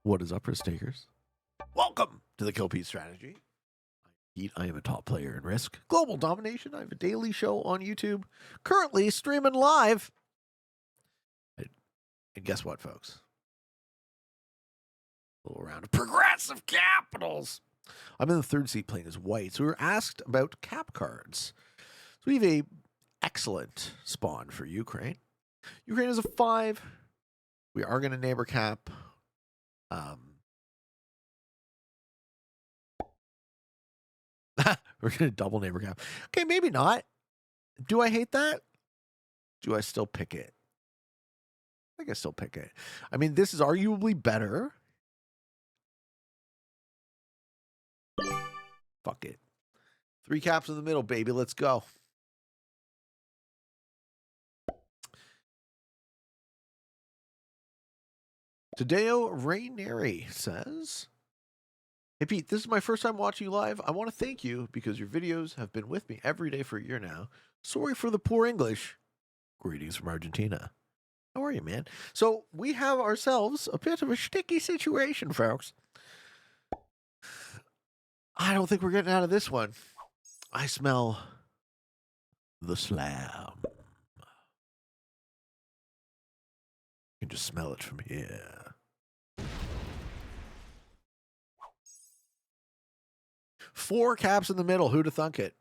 What is up, risk takers? Welcome to the Kill Pete strategy. I am a top player in Risk. Global Domination. I have a daily show on YouTube. Currently streaming live. And guess what, folks? A little round of progressive capitals. I'm in the third seat playing as white. So we were asked about cap cards. So we have a excellent spawn for Ukraine. Ukraine is a 5. We are going to neighbor cap. We're going to double neighbor cap. Okay, maybe not. Do I hate that? Do I still pick it? I think I still pick it. I mean, this is arguably better. Fuck it. 3 caps in the middle, baby. Let's go. Tadeo Rainieri says, "Hey Pete, this is my first time watching you live. I want to thank you because your videos have been with me every day for a year now. Sorry for the poor English. Greetings from Argentina." How are you, man? So we have ourselves a bit of a sticky situation, folks. I don't think we're getting out of this one. I smell the slam. You can just smell it from here. Four caps in the middle. Who'd have thunk it?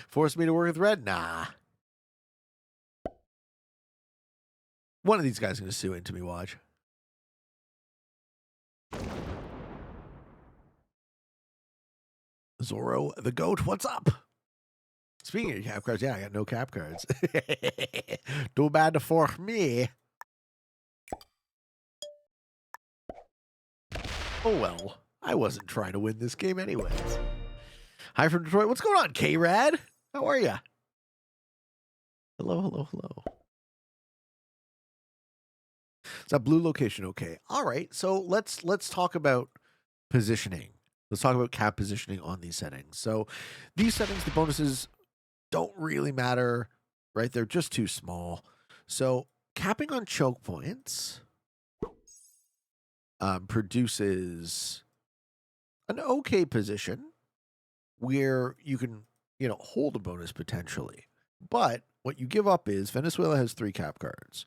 Forced me to work with red? Nah. One of these guys is going to sue into me, watch. Zorro the Goat, what's up? Speaking of cap cards, yeah, I got no cap cards. Too bad for me. Oh well, I wasn't trying to win this game anyways. Hi from Detroit. What's going on, K-Rad? How are you? Hello, hello, hello. Is that blue location okay? All right, so let's talk about positioning. Let's talk about cap positioning on these settings. So these settings, the bonuses don't really matter, right? They're just too small. So capping on choke points produces an okay position where you can, hold a bonus potentially. But what you give up is Venezuela has 3 cap cards.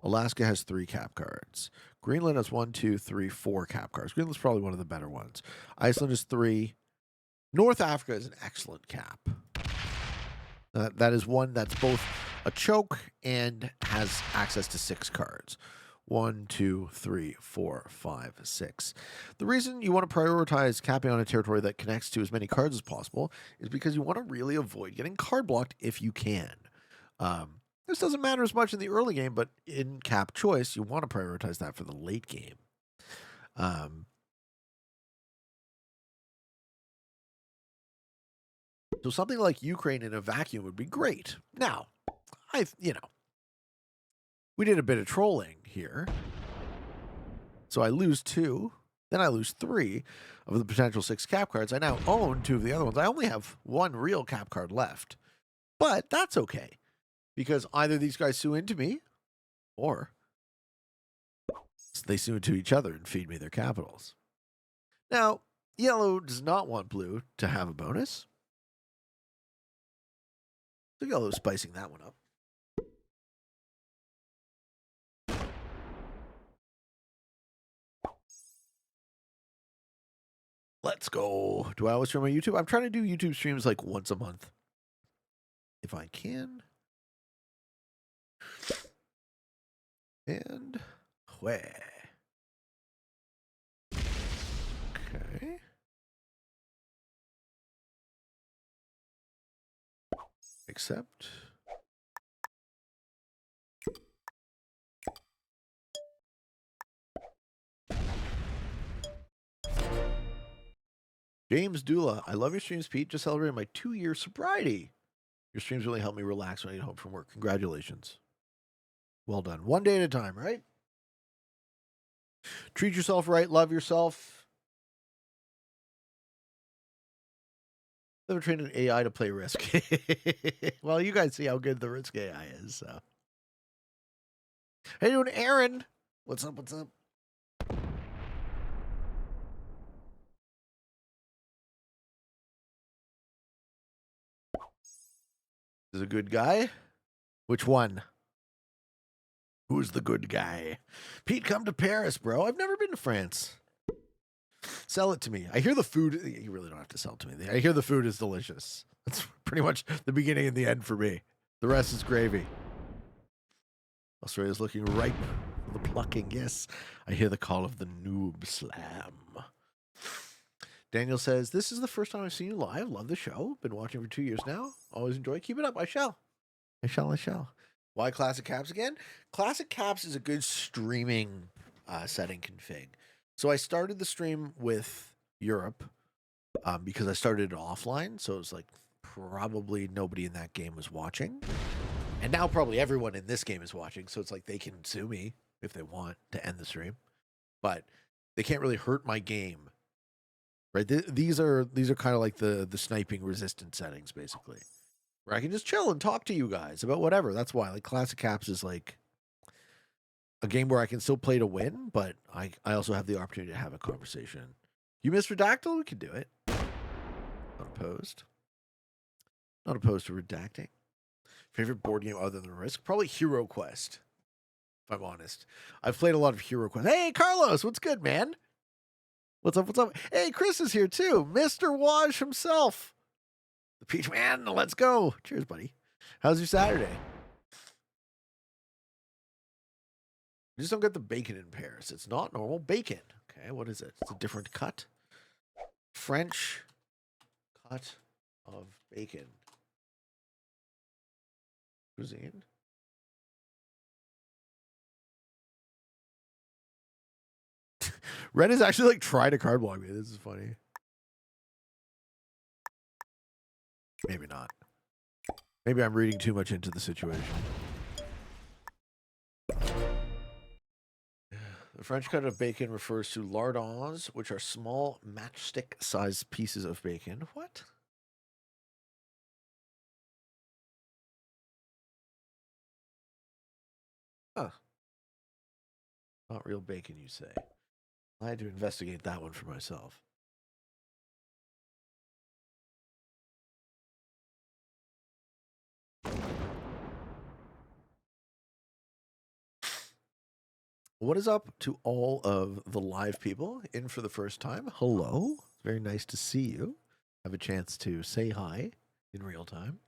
Alaska has 3 cap cards. Greenland has 1, 2, 3, 4 cap cards. Greenland's probably one of the better ones. Iceland is 3. North Africa is an excellent cap. That is one that's both a choke and has access to 6 cards. 1, 2, 3, 4, 5, 6. The reason you want to prioritize capping on a territory that connects to as many cards as possible is because you want to really avoid getting card blocked if you can. This doesn't matter as much in the early game, but in cap choice, you want to prioritize that for the late game. So something like Ukraine in a vacuum would be great. Now, we did a bit of trolling here. So I lose 2, then I lose 3 of the potential 6 cap cards. I now own 2 of the other ones. I only have 1 real cap card left. But that's okay, because either these guys sue into me, or they sue into each other and feed me their capitals. Now, yellow does not want blue to have a bonus. So yellow is spicing that one up. Let's go. Do I always stream on YouTube? I'm trying to do YouTube streams like once a month, if I can. And where? Okay. Accept. James Dula, I love your streams, Pete. Just celebrated my 2-year sobriety. Your streams really help me relax when I get home from work. Congratulations. Well done. One day at a time, right? Treat yourself right. Love yourself. Never trained an AI to play Risk. Well, you guys see how good the Risk AI is. So, how you doing, Aaron? What's up? What's up? is a good guy. Which one? Who's the good guy? Pete, come to Paris, bro. I've never been to France. Sell it to me. I hear the food. You really don't have to sell it to me. I hear the food is delicious. That's pretty much the beginning and the end for me. The rest is gravy. Australia's looking ripe for the plucking. Yes, I hear the call of the noob slam. Daniel says, this is the first time I've seen you live. Love the show. Been watching for 2 years now. Always enjoy. Keep it up. I shall. Why Classic Caps again? Classic Caps is a good streaming setting config. So I started the stream with Europe because I started it offline. So it was like probably nobody in that game was watching. And now probably everyone in this game is watching. So it's like they can sue me if they want to end the stream. But they can't really hurt my game. Right? These are kind of like the sniping resistant settings, basically. Where I can just chill and talk to you guys about whatever. That's why like Classic Caps is like a game where I can still play to win, but I also have the opportunity to have a conversation. You missed Redactyl? We can do it. Not opposed. Not opposed to redacting. Favorite board game other than Risk? Probably Hero Quest, if I'm honest. I've played a lot of Hero Quest. Hey, Carlos, what's good, man? What's up? Hey, Chris is here too. Mr. Wash himself. The Peach Man, let's go. Cheers, buddy. How's your Saturday? You just don't get the bacon in Paris. It's not normal bacon. Okay, what is it? It's a different cut. French cut of bacon. Cuisine. Red is actually like trying to card block me. This is funny. Maybe not. Maybe I'm reading too much into the situation. The French cut of bacon refers to lardons, which are small matchstick-sized pieces of bacon. What? Huh. Not real bacon, you say. I had to investigate that one for myself. What is up to all of the live people in for the first time? Hello. Very nice to see you. Have a chance to say hi in real time.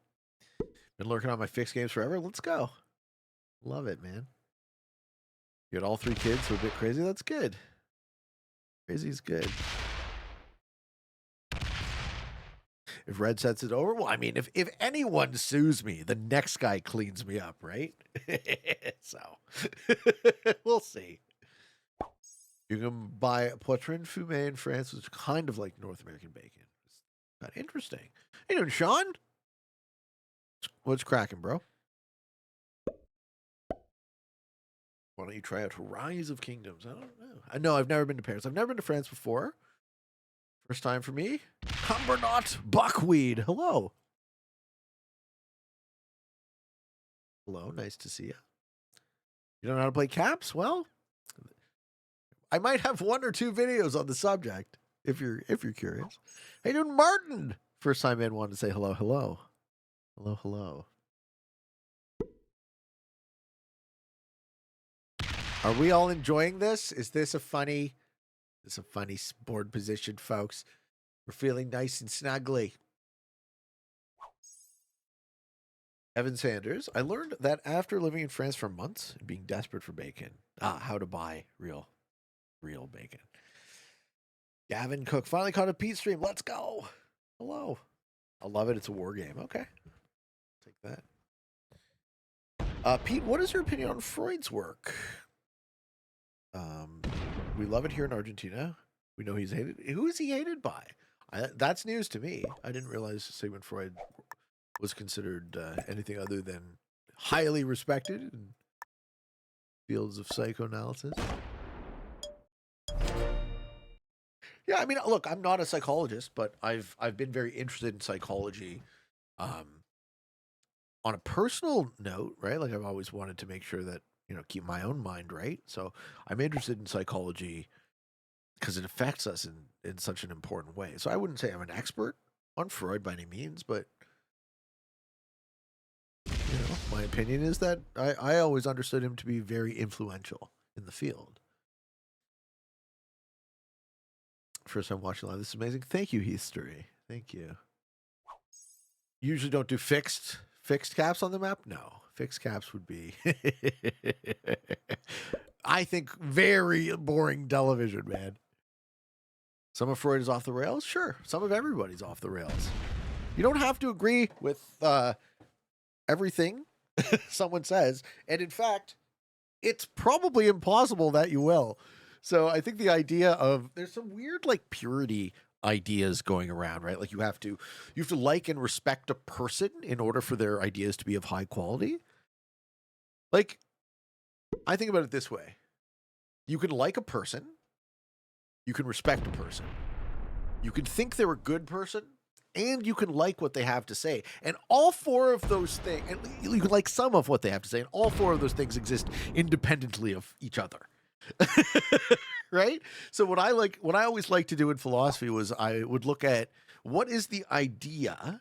Been lurking on my fixed games forever. Let's go. Love it, man. You got all 3 kids, so a bit crazy. That's good. Crazy's good. If Red sets it over, well, I mean, if anyone sues me, the next guy cleans me up, right? So, we'll see. You can buy poitrine fumé in France, which is kind of like North American bacon. It's kind of interesting. Hey, doing, Sean? What's cracking, bro? Why don't you try out Rise of Kingdoms? I don't know. I know I've never been to Paris. I've never been to France before. First time for me. Cumbernaut Buckweed. Hello. Hello. Nice to see you. You don't know how to play caps? Well, I might have 1 or 2 videos on the subject if you're curious. Hey, doing, Martin? First time in, wanted to say hello. Hello. Are we all enjoying this? Is this a funny board position, folks? We're feeling nice and snuggly. Evan Sanders, I learned that after living in France for months and being desperate for bacon, how to buy real bacon. Gavin Cook finally caught a Pete stream. Let's go. Hello. I love it. It's a war game. Okay. Take that. Pete, what is your opinion on Freud's work? We love it here in Argentina. We know he's hated. Who is he hated by? That's news to me. I didn't realize Sigmund Freud was considered anything other than highly respected in fields of psychoanalysis. Yeah, I mean, look, I'm not a psychologist, but I've been very interested in psychology on a personal note, right? Like I've always wanted to make sure that, keep my own mind right. So I'm interested in psychology because it affects us in such an important way. So I wouldn't say I'm an expert on Freud by any means, but my opinion is that I always understood him to be very influential in the field. First time watching live. This is amazing. Thank you, History. Thank you. Usually don't do fixed caps on the map. No, fixed caps would be, I think, very boring television, man. Some of Freud is off the rails. Sure, some of everybody's off the rails. You don't have to agree with everything someone says, and in fact, it's probably impossible that you will. So I think the idea of there's some weird like purity ideas going around, right? Like you have to like and respect a person in order for their ideas to be of high quality. Like I think about it this way. You can like a person, you can respect a person, you can think they're a good person, and you can like what they have to say. And all four of those things, and you can like some of what they have to say, and all four of those things exist independently of each other. Right? So what I always like to do in philosophy was I would look at what is the idea,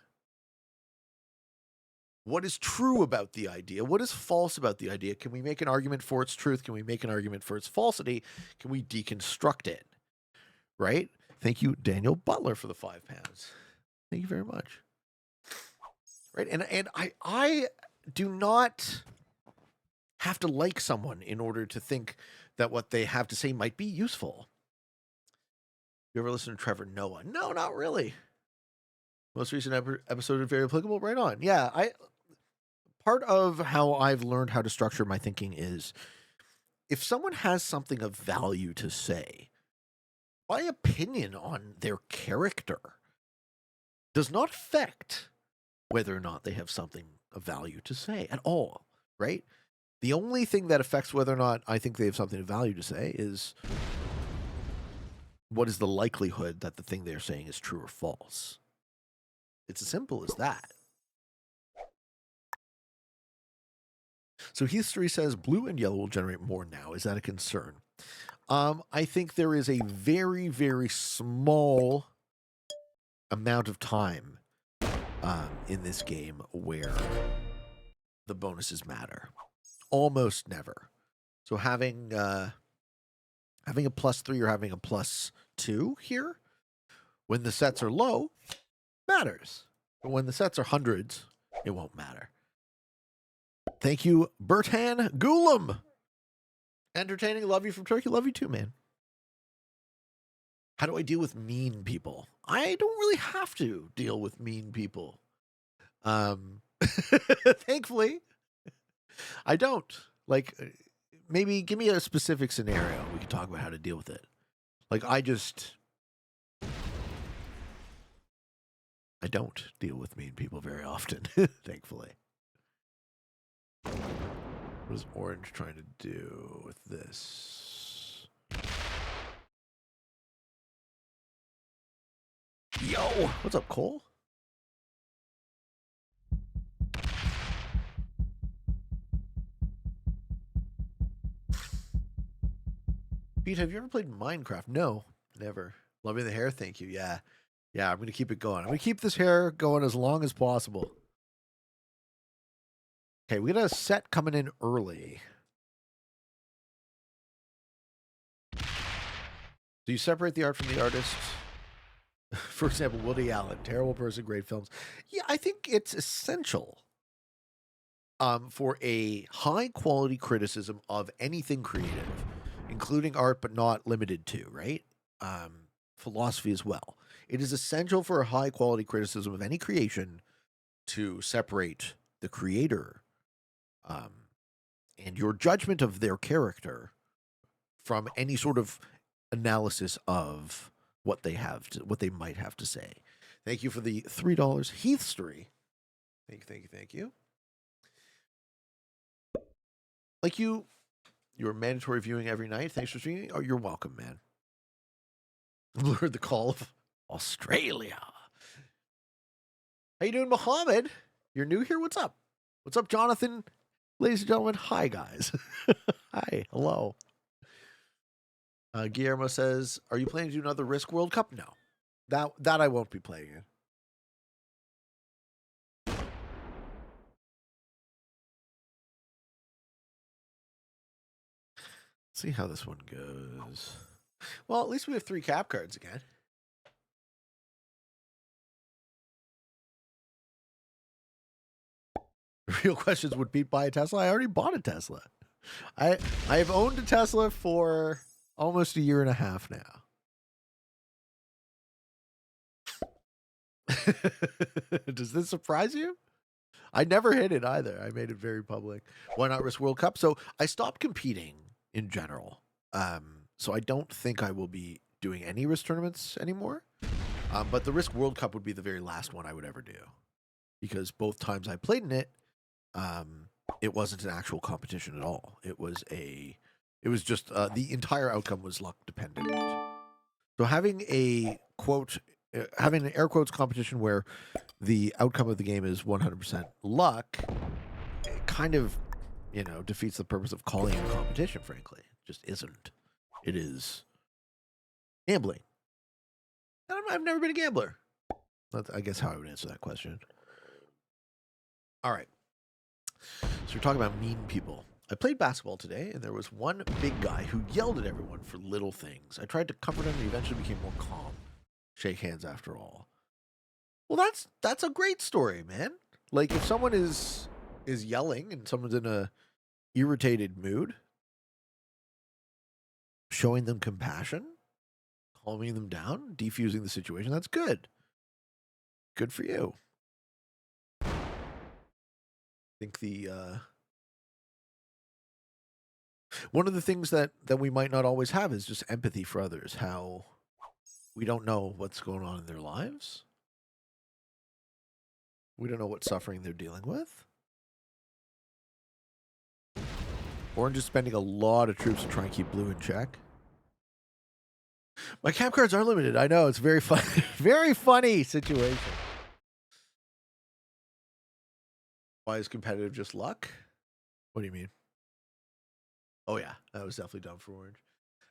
what is true about the idea, what is false about the idea. Can we make an argument for its truth? Can we make an argument for its falsity? Can we deconstruct it? Right? Thank you, Daniel Butler, for the £5. Thank you very much. Right? And I do not have to like someone in order to think that what they have to say might be useful. You ever listen to Trevor Noah? No, not really. Most recent episode is very applicable. Right on. Yeah, part of how I've learned how to structure my thinking is if someone has something of value to say, my opinion on their character does not affect whether or not they have something of value to say at all, right? The only thing that affects whether or not I think they have something of value to say is what is the likelihood that the thing they're saying is true or false. It's as simple as that. So history says blue and yellow will generate more now. Is that a concern? I think there is a very, very small amount of time in this game where the bonuses matter. Almost never. So having a +3 or having a +2 here, when the sets are low, matters. But when the sets are hundreds, it won't matter. Thank you, Bertan Gulam. Entertaining, love you from Turkey. Love you too, man. How do I deal with mean people? I don't really have to deal with mean people. Thankfully, I don't. Like, maybe give me a specific scenario. We can talk about how to deal with it. Like, I don't deal with mean people very often, thankfully. What is Orange trying to do with this? Yo! What's up, Cole? Pete, have you ever played Minecraft? No, never. Loving the hair? Thank you. Yeah. Yeah, I'm going to keep it going. I'm going to keep this hair going as long as possible. Okay, we got a set coming in early. Do you separate the art from the artist? For example, Woody Allen, terrible person, great films. Yeah, I think it's essential for a high-quality criticism of anything creative, including art, but not limited to, right? Philosophy as well. It is essential for a high-quality criticism of any creation to separate the creator and your judgment of their character from any sort of analysis of what they might have to say. Thank you for the $3 Heathstory. Thank you. Like you're mandatory viewing every night. Thanks for streaming. Oh, you're welcome, man. Lured the call of Australia. How you doing, Mohammed? You're new here? What's up? What's up, Jonathan? Ladies and gentlemen, hi, guys. Hi, hello. Guillermo says, are you planning to do another Risk World Cup? No. That I won't be playing in. see how this one goes. Well, at least we have 3 cap cards again. The real questions would Pete buy a Tesla? I already bought a Tesla. I've owned a Tesla for almost a year and a half now. Does this surprise you? I never hit it either. I made it very public. Why not risk World Cup? So I stopped competing in general. So I don't think I will be doing any risk tournaments anymore. But the Risk World Cup would be the very last one I would ever do, because both times I played in it, it wasn't an actual competition at all. It was just the entire outcome was luck dependent. So having having an air quotes competition where the outcome of the game is 100% luck, it kind of, defeats the purpose of calling it a competition, frankly. It just isn't. It is gambling. I've never been a gambler. That's, I guess, how I would answer that question. All right. So we're talking about mean people. I played basketball today, and there was one big guy who yelled at everyone for little things. I tried to comfort him, and he eventually became more calm. Shake hands after all. Well, that's a great story, man. Like, if someone is yelling and someone's in a irritated mood, showing them compassion, calming them down, defusing the situation, that's good. Good for you. I think one of the things that we might not always have is just empathy for others, how we don't know what's going on in their lives. We don't know what suffering they're dealing with. Orange is spending a lot of troops to try and keep blue in check. My cap cards are limited. I know, it's very fun, very funny situation. Why is competitive just luck? What do you mean? Oh yeah, that was definitely dumb for Orange.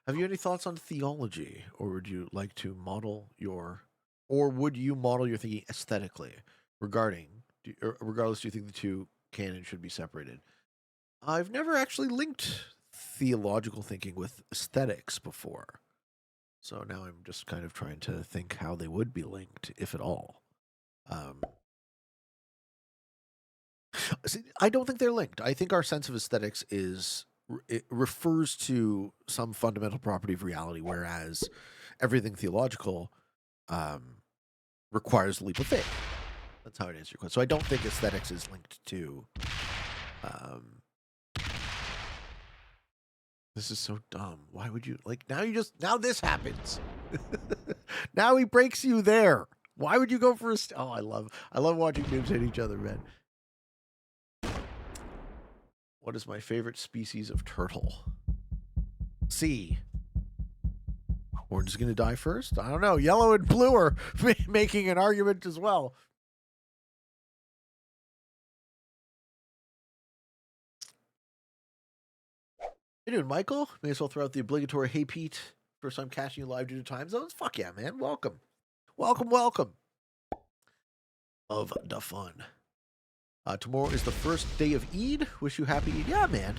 Have you any thoughts on theology, or would you like to model your, or would you model your thinking aesthetically regardless? Do you think the two canons should be separated? I've never actually linked theological thinking with aesthetics before, so now I'm just kind of trying to think how they would be linked, if at all. See, I don't think they're linked. I think our sense of aesthetics it refers to some fundamental property of reality, whereas everything theological requires a leap of faith. That's how I'd answer your question. So I don't think aesthetics is linked to. This is so dumb. Why would you now this happens. Now he breaks you there. Why would you go for oh, I love watching noobs hit each other, man. What is my favorite species of turtle? C. Orange is going to die first? I don't know. Yellow and blue are making an argument as well. How you doing, Michael? May as well throw out the obligatory "Hey Pete." First time catching you live due to time zones. Fuck yeah, man. Welcome. Welcome. Of the fun. Tomorrow is the first day of Eid. Wish you happy Eid. Yeah, man.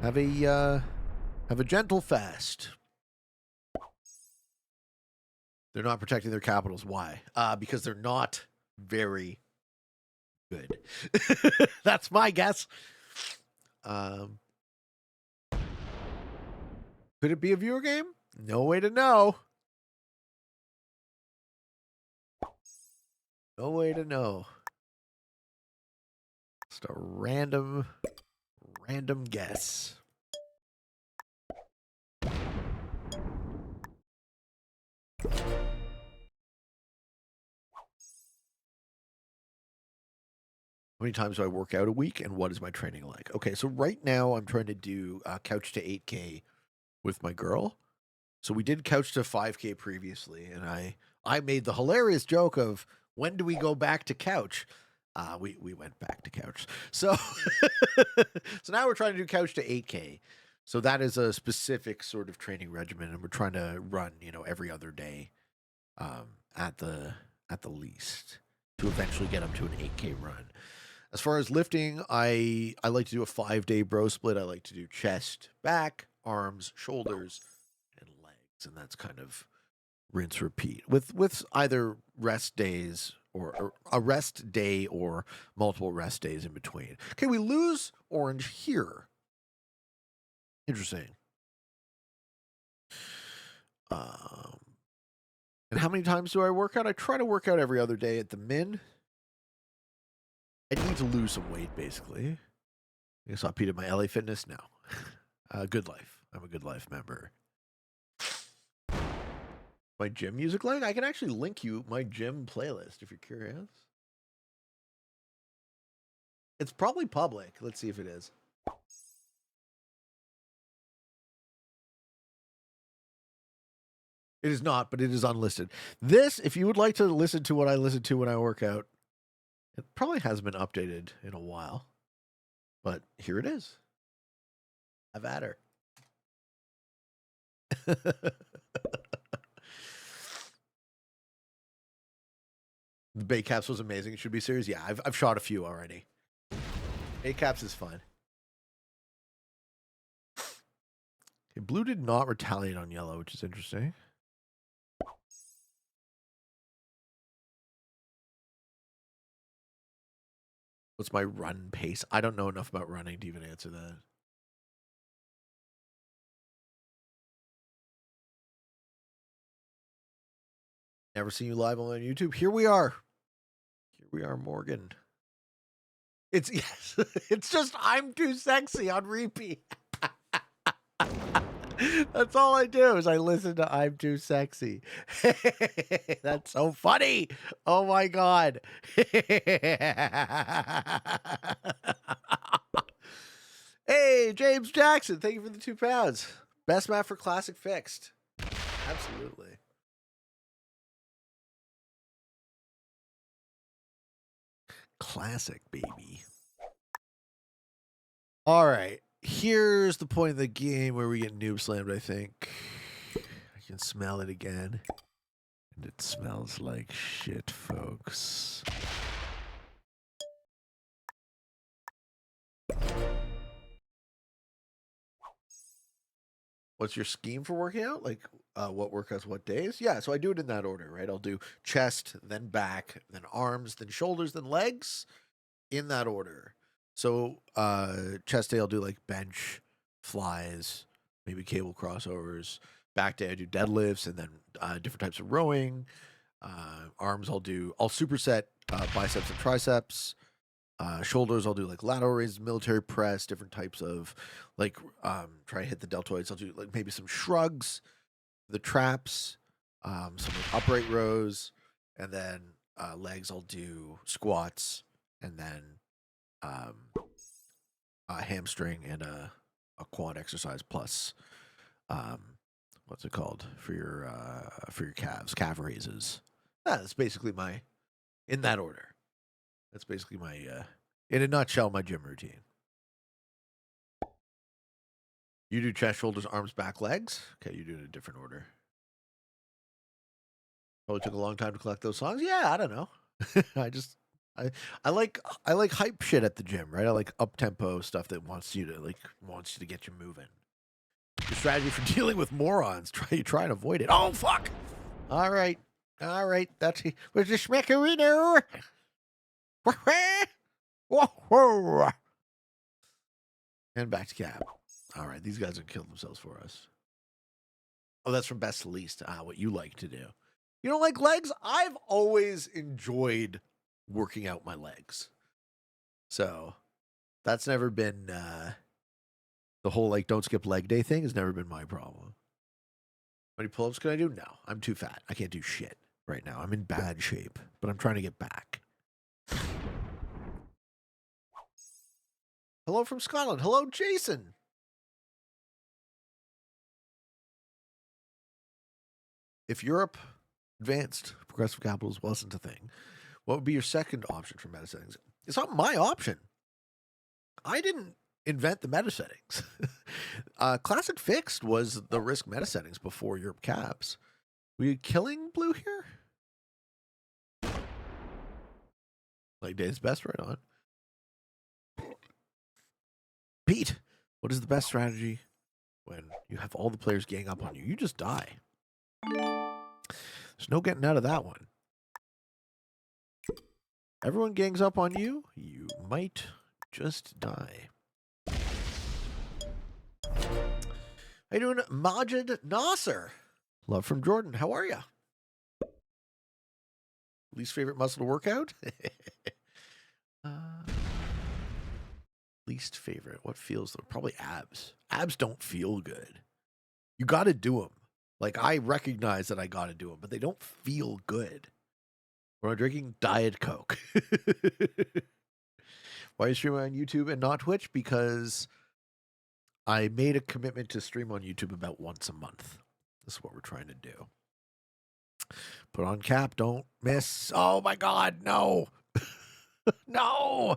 Have a gentle fast. They're not protecting their capitals. Why? Because they're not very good. That's my guess. Could it be a viewer game? No way to know. No way to know. Just a random guess. How many times do I work out a week, and what is my training like? Okay, so right now I'm trying to do couch to 8K with my girl. So we did couch to 5K previously, and I made the hilarious joke of, when do we go back to couch? We went back to couch. So so now we're trying to do couch to 8K. So that is a specific sort of training regimen, and we're trying to run, every other day, at the least, to eventually get up to an 8K run. As far as lifting, I like to do a 5-day bro split. I like to do chest, back, arms, shoulders, and legs, and that's kind of rinse repeat with either rest days or a rest day or multiple rest days in between. Okay, we lose orange here. Interesting. And how many times do I work out? I try to work out every other day at the min. I need to lose some weight, basically. I saw Pete at my LA Fitness now. Good Life. I'm a Good Life member. My gym music line? I can actually link you my gym playlist if you're curious. It's probably public. Let's see if it is. It is not, but it is unlisted. This, if you would like to listen to what I listen to when I work out, it probably hasn't been updated in a while. But here it is. I've had her. The Bay Caps was amazing. It should be serious. Yeah, I've shot a few already. Bay Caps is fun. Okay, blue did not retaliate on yellow, which is interesting. What's my run pace? I don't know enough about running to even answer that. Never seen you live on YouTube. Here we are. Here we are, Morgan. It's yes. It's just I'm too sexy on repeat. That's all I do is I listen to I'm Too Sexy. That's so funny. Oh my God. Hey, James Jackson, thank you for the £2. Best map for Classic Fixed. Absolutely. Classic, baby. All right. Here's the point of the game where we get noob slammed, I think. I can smell it again. And it smells like shit, folks. What's your scheme for working out? Like what workouts, what days? Yeah, so I do it in that order, right? I'll do chest, then back, then arms, then shoulders, then legs, in that order. So chest day I'll do like bench, flies, maybe cable crossovers. Back day I do deadlifts and then different types of rowing. Arms I'll superset biceps and triceps. Shoulders I'll do like lateral raises, military press, different types of like try to hit the deltoids. I'll do like maybe some shrugs, the traps, some like upright rows, and then legs I'll do squats, and then a hamstring and a quad exercise plus what's it called for your calf raises. Yeah, that's basically in that order. That's basically my in a nutshell my gym routine. You do chest, shoulders, arms, back, legs. Okay, you do it in a different order. Probably took a long time to collect those songs. Yeah, I don't know. I like hype shit at the gym, right? I like up tempo stuff that wants you to get you moving. Your strategy for dealing with morons. Try and avoid it. Oh fuck! All right. That's was the smackerino. Whoa. And back to cap. All right, these guys have killed themselves for us. Oh, that's from best to least. What you like to do. You don't like legs? I've always enjoyed working out my legs. So that's never been the whole like don't skip leg day thing has never been my problem. How many pull-ups can I do? No, I'm too fat. I can't do shit right now. I'm in bad shape, but I'm trying to get back. Hello from Scotland. Hello, Jason. If Europe advanced progressive capitalism wasn't a thing, what would be your second option for meta settings? It's not my option. I didn't invent the meta settings. Classic Fixed was the risk meta settings before Europe caps. Were you killing blue here? Like day's best, right on. Pete, what is the best strategy when you have all the players gang up on you. You just die. There's no getting out of that one. Everyone gangs up on you, you might just die. How you doing, Majid Nasser? Love from Jordan. How are you? Least favorite muscle to work out? Least favorite. What feels though? Probably abs. Abs don't feel good. You got to do them. Like, I recognize that I got to do them, but they don't feel good. When I'm drinking Diet Coke. Why are you streaming on YouTube and not Twitch? Because I made a commitment to stream on YouTube about once a month. This is what we're trying to do. Put on cap, don't miss. Oh my God, no. No.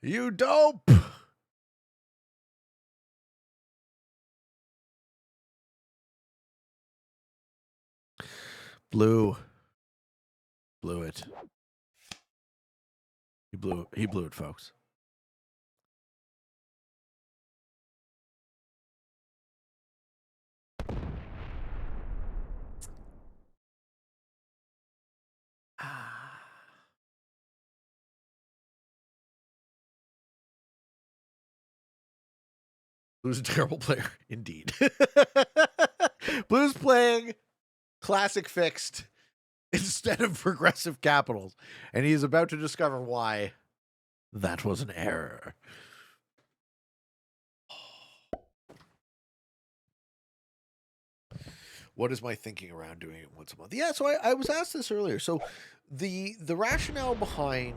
You dope. Blew it. He blew it, folks. Blue's a terrible player, indeed. Blue's playing classic fixed instead of progressive capitals, and he is about to discover why that was an error. What is my thinking around doing it once a month? Yeah, so I was asked this earlier. So the rationale behind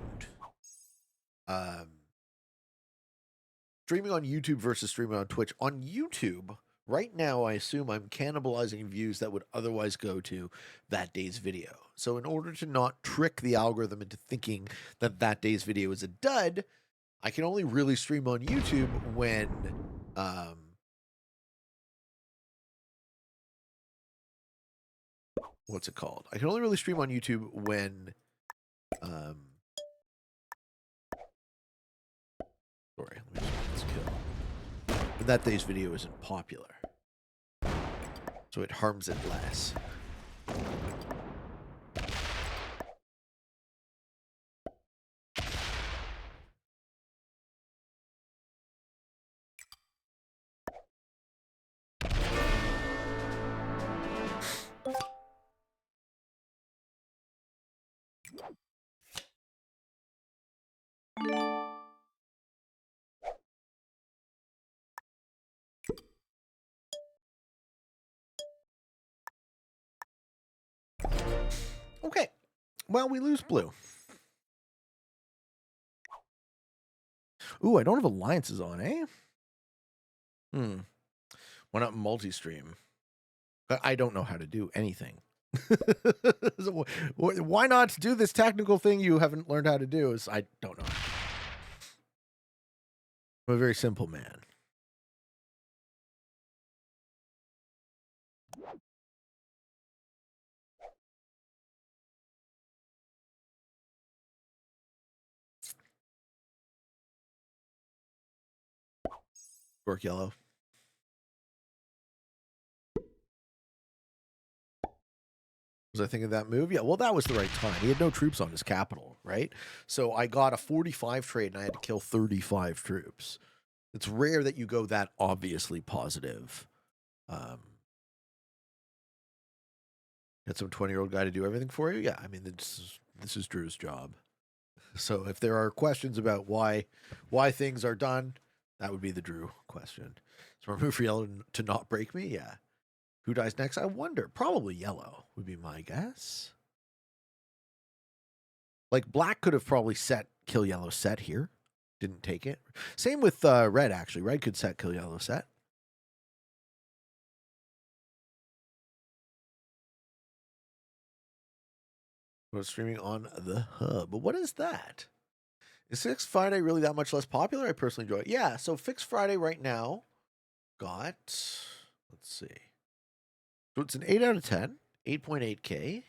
streaming on YouTube versus streaming on Twitch. On YouTube, right now, I assume I'm cannibalizing views that would otherwise go to that day's video. So in order to not trick the algorithm into thinking that that day's video is a dud, I can only really stream on YouTube when what's it called? I can only really stream on YouTube when sorry, let me just kill. When that day's video isn't popular. So it harms it less. Okay. Well, we lose blue. Ooh, I don't have alliances on, eh? Why not multi-stream? I don't know how to do anything. So why not do this technical thing you haven't learned how to do? I don't know. I'm a very simple man. Work yellow. Was I thinking that move? Yeah, well, that was the right time. He had no troops on his capital, right? So I got a 45 trade, and I had to kill 35 troops. It's rare that you go that obviously positive. Got some 20-year-old guy to do everything for you? Yeah, I mean, this is Drew's job. So if there are questions about why things are done, that would be the Drew question. So remove for yellow to not break me? Yeah. Who dies next? I wonder. Probably yellow would be my guess. Like, black could have probably set kill yellow set here. Didn't take it. Same with red, actually. Red could set kill yellow set. We're streaming on the hub. But what is that? Is Fixed Friday really that much less popular? I personally enjoy it. Yeah, so Fixed Friday right now got, let's see. So it's an 8 out of 10, 8.8K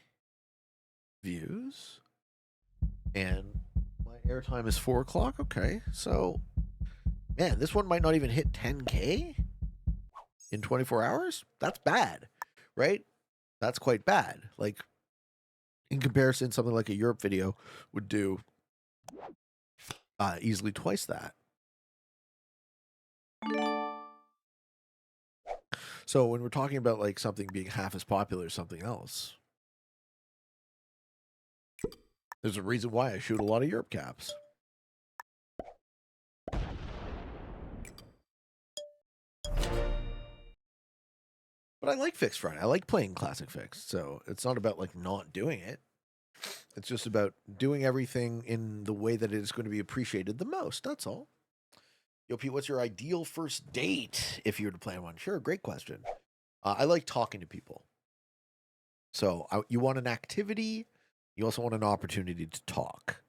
views. And my airtime is 4 o'clock. Okay, so, man, this one might not even hit 10K. in 24 hours? That's bad, right? That's quite bad. Like, in comparison, something like a Europe video would do easily twice that. So when we're talking about like something being half as popular as something else, there's a reason why I shoot a lot of Europe caps. But I like Fixed Friday. I like playing Classic Fixed. So it's not about like not doing it. It's just about doing everything in the way that it is going to be appreciated the most. That's all. Yo, Pete, what's your ideal first date if you were to plan one? Sure, great question. I like talking to people. So you want an activity. You also want an opportunity to talk.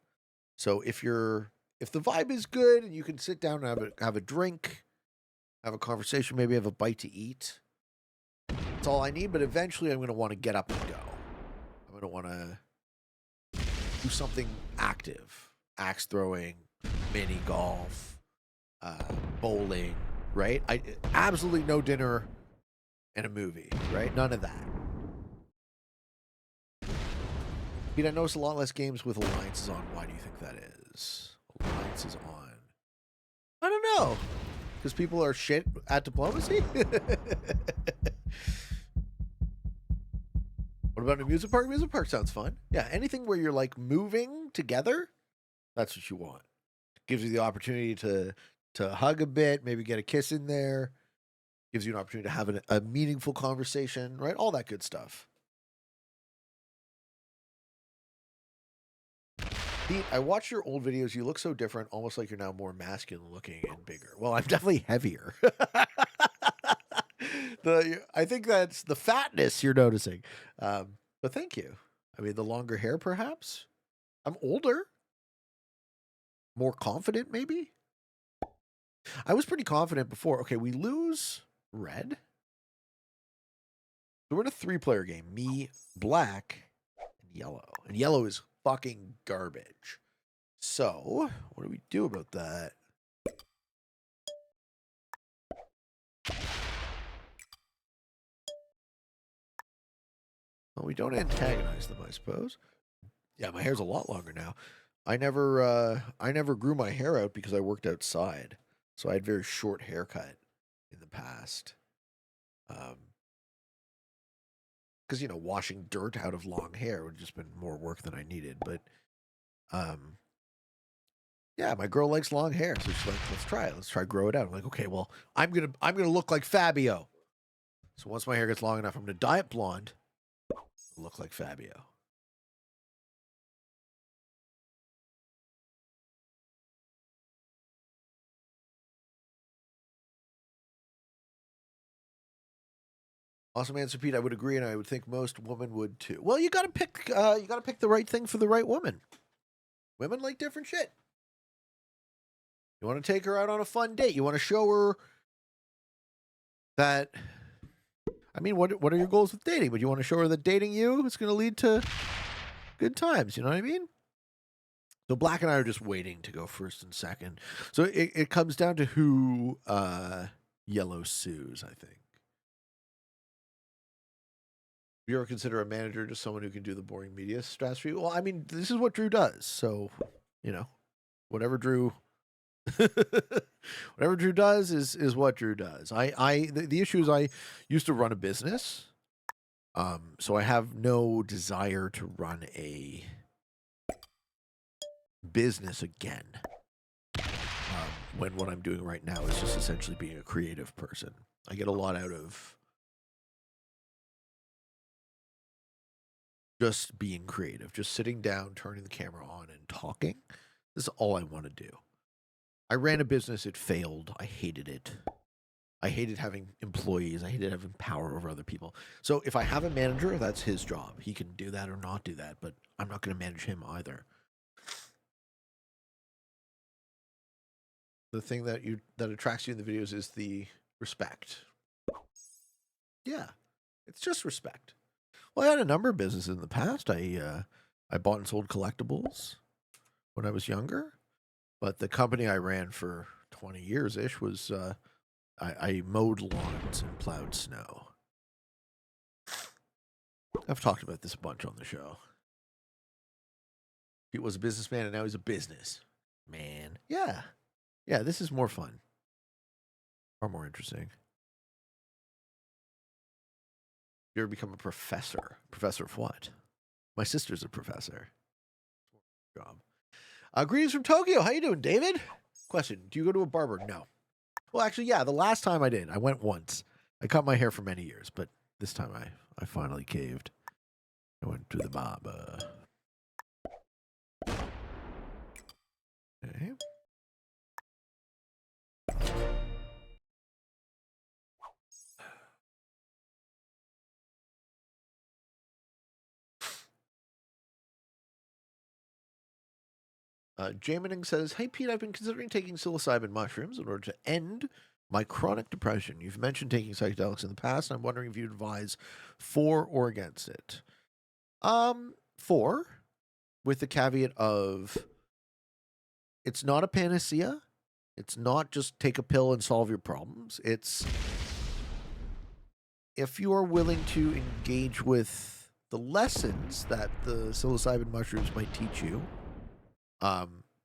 So if the vibe is good and you can sit down and have a drink, have a conversation, maybe have a bite to eat, that's all I need. But eventually I'm going to want to get up and go. I'm going to want to do something active, axe throwing, mini golf, bowling, right? Absolutely no dinner and a movie, right? None of that. Pete, I noticed a lot less games with alliances on. Why do you think that is? Alliances on. I don't know. Because people are shit at diplomacy? What about an amusement park? Amusement park sounds fun. Yeah, anything where you're like moving together, that's what you want. Gives you the opportunity to hug a bit, maybe get a kiss in there. Gives you an opportunity to have a meaningful conversation, right? All that good stuff. Pete, I watched your old videos. You look so different, almost like you're now more masculine looking and bigger. Well, I'm definitely heavier. I think that's the fatness you're noticing. But thank you. I mean, the longer hair, perhaps. I'm older, more confident, maybe. I was pretty confident before. Okay, we lose red. So we're in a 3-player game. Me, black, and yellow. And yellow is fucking garbage. So, what do we do about that? Well, we don't antagonize them, I suppose. Yeah, my hair's a lot longer now. I never grew my hair out because I worked outside. So I had very short haircut in the past. Because, washing dirt out of long hair would have just been more work than I needed. But, yeah, my girl likes long hair. So she's like, let's try it. Let's try grow it out. I'm like, okay, well, I'm gonna look like Fabio. So once my hair gets long enough, I'm gonna dye it blonde. Look like Fabio. Awesome answer, Pete. I would agree, and I would think most women would too. Well, you gotta pick the right thing for the right woman. Women like different shit. You want to take her out on a fun date. You want to show her that. I mean, what are your goals with dating? But you want to show her that dating you is going to lead to good times. You know what I mean? So Black and I are just waiting to go first and second. So it comes down to who Yellow sues, I think. You ever consider a manager just someone who can do the boring media stress for you? Well, I mean, this is what Drew does. So, whatever Drew whatever Drew does is what Drew does. The issue is I used to run a business. So I have no desire to run a business again. When what I'm doing right now is just essentially being a creative person. I get a lot out of just being creative, just sitting down, turning the camera on and talking. This is all I want to do. I ran a business. It failed. I hated it. I hated having employees. I hated having power over other people. So if I have a manager, that's his job. He can do that or not do that, but I'm not going to manage him either. The thing that attracts you in the videos is the respect. Yeah, it's just respect. Well, I had a number of businesses in the past. I bought and sold collectibles when I was younger, but the company I ran for 20 years-ish was I mowed lawns and plowed snow. I've talked about this a bunch on the show. He was a businessman and now he's a business man. Yeah. Yeah, this is more fun. Far more interesting. You ever become a professor? Professor of what? My sister's a professor. Job. Greetings from Tokyo. How you doing, David? Question: do you go to a barber? No. Well, actually, yeah. The last time I did, I went once. I cut my hair for many years, but this time I finally caved. I went to the barber. Okay. Jamening says, "Hey Pete, I've been considering taking psilocybin mushrooms in order to end my chronic depression. You've mentioned taking psychedelics in the past, and I'm wondering if you'd advise for or against it." For, with the caveat of, it's not a panacea. It's not just take a pill and solve your problems. It's, if you are willing to engage with the lessons that the psilocybin mushrooms might teach you,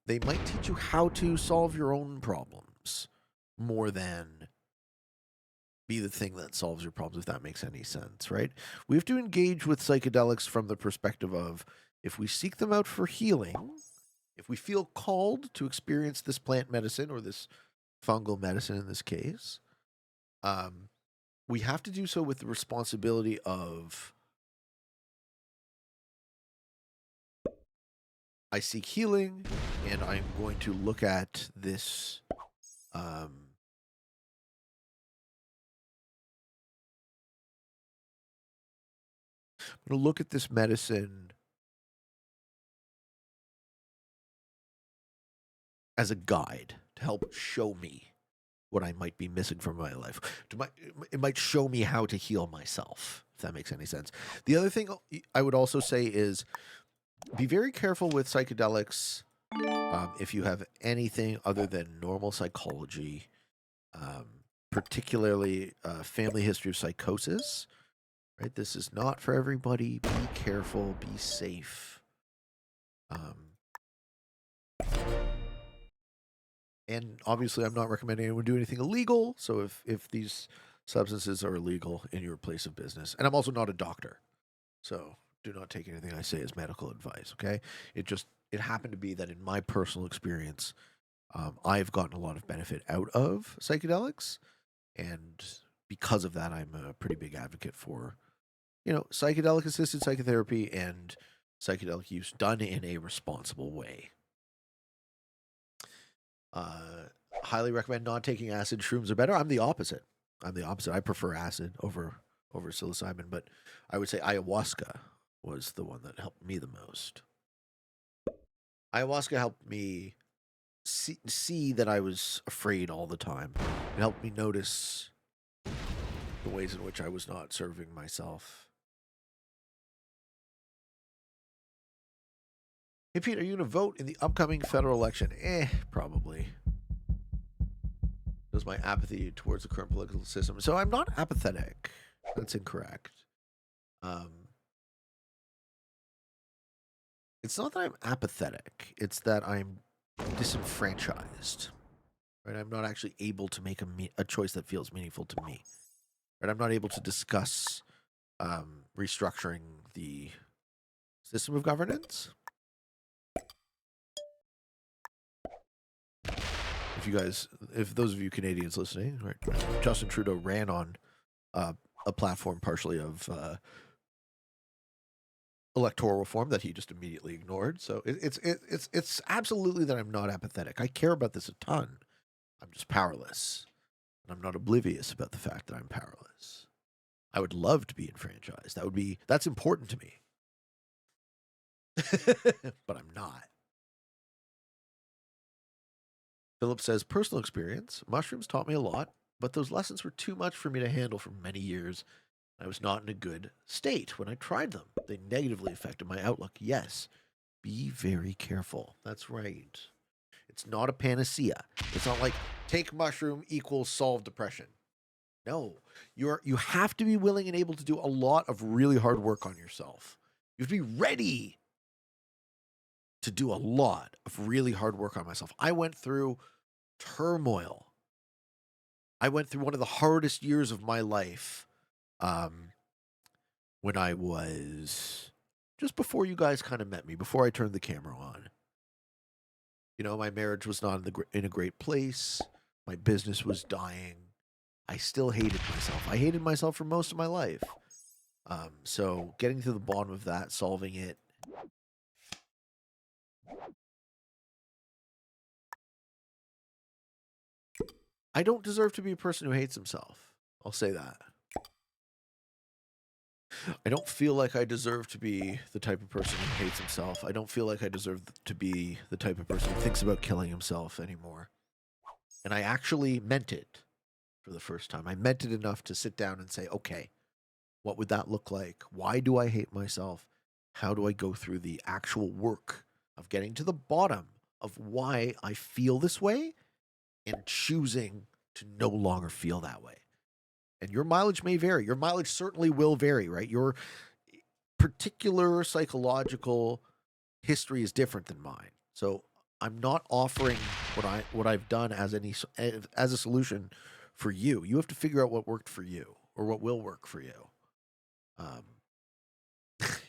they might teach you how to solve your own problems more than be the thing that solves your problems, if that makes any sense, right? We have to engage with psychedelics from the perspective of, if we seek them out for healing, if we feel called to experience this plant medicine or this fungal medicine in this case, we have to do so with the responsibility of, I seek healing, and I'm going to look at this. I'm going to look at this medicine as a guide to help show me what I might be missing from my life. It might show me how to heal myself, if that makes any sense. The other thing I would also say is, be very careful with psychedelics if you have anything other than normal psychology, particularly family history of psychosis. Right? This is not for everybody. Be careful. Be safe. And obviously, I'm not recommending anyone do anything illegal. So if these substances are illegal in your place of business, and I'm also not a doctor, so do not take anything I say as medical advice. Okay? It happened to be that in my personal experience, I've gotten a lot of benefit out of psychedelics, and because of that, I'm a pretty big advocate for, psychedelic assisted psychotherapy and psychedelic use done in a responsible way. Highly recommend not taking acid. Shrooms are better. I'm the opposite. I prefer acid over psilocybin, but I would say ayahuasca was the one that helped me the most. Ayahuasca helped me see that I was afraid all the time. It helped me notice the ways in which I was not serving myself. Hey, Pete, are you going to vote in the upcoming federal election? Probably. It was my apathy towards the current political system. So I'm not apathetic. That's incorrect. It's not that I'm apathetic. It's that I'm disenfranchised. Right? I'm not actually able to make a choice that feels meaningful to me. Right? I'm not able to discuss restructuring the system of governance. If those of you Canadians listening, right, Justin Trudeau ran on a platform partially of electoral reform that he just immediately ignored. So it's absolutely that I'm not apathetic. I care about this a ton. I'm just powerless, and I'm not oblivious about the fact that I'm powerless. I would love to be enfranchised. That's important to me, but I'm not. Philip says, personal experience. Mushrooms taught me a lot, but those lessons were too much for me to handle for many years. I was not in a good state when I tried them. They negatively affected my outlook. Yes, be very careful. That's right. It's not a panacea. It's not like take mushroom equals solve depression. No, you have to be willing and able to do a lot of really hard work on yourself. You have to be ready to do a lot of really hard work on myself. I went through turmoil. I went through one of the hardest years of my life when I was just before you guys kind of met me, before I turned the camera on. You know, my marriage was not in a great place. My business was dying. I still hated myself. I hated myself for most of my life. So getting to the bottom of that, solving it. I don't deserve to be a person who hates himself. I'll say that. I don't feel like I deserve to be the type of person who hates himself. I don't feel like I deserve to be the type of person who thinks about killing himself anymore. And I actually meant it for the first time. I meant it enough to sit down and say, okay, what would that look like? Why do I hate myself? How do I go through the actual work of getting to the bottom of why I feel this way and choosing to no longer feel that way? And your mileage may vary. Your mileage certainly will vary, right? Your particular psychological history is different than mine. So I'm not offering what I've done as a solution for you. You have to figure out what worked for you or what will work for you.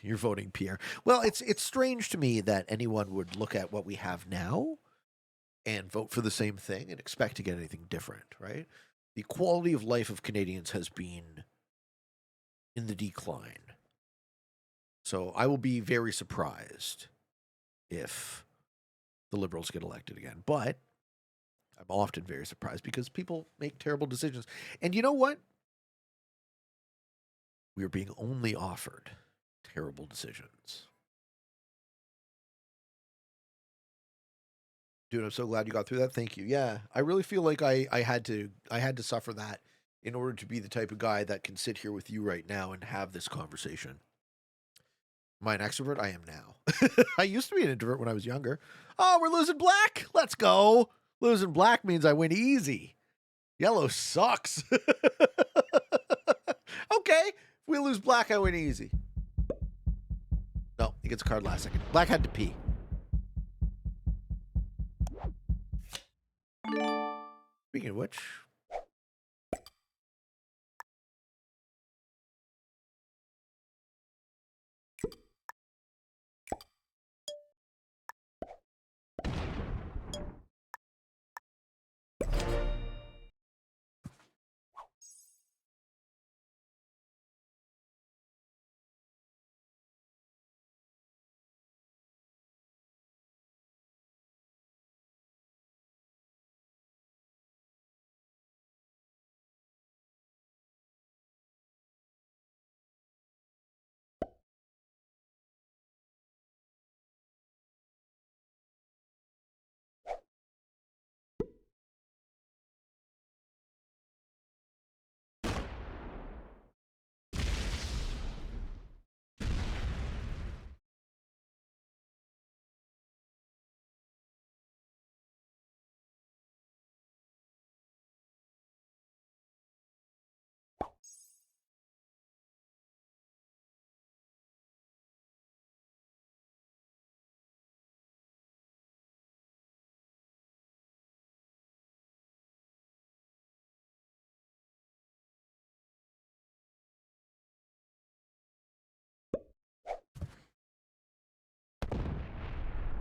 You're voting Pierre. Well, it's strange to me that anyone would look at what we have now and vote for the same thing and expect to get anything different, right? The quality of life of Canadians has been in the decline. So I will be very surprised if the Liberals get elected again. But I'm often very surprised because people make terrible decisions. And you know what? We are being only offered terrible decisions. Dude, I'm so glad you got through that. Thank you. Yeah, I really feel like I had to suffer that in order to be the type of guy that can sit here with you right now and have this conversation. Am I an extrovert? I am now. I used to be an introvert when I was younger. Oh, we're losing black. Let's go. Losing black means I win easy. Yellow sucks. Okay. If we lose black, I win easy. No, he gets a card last second. Black had to pee. Speaking of which,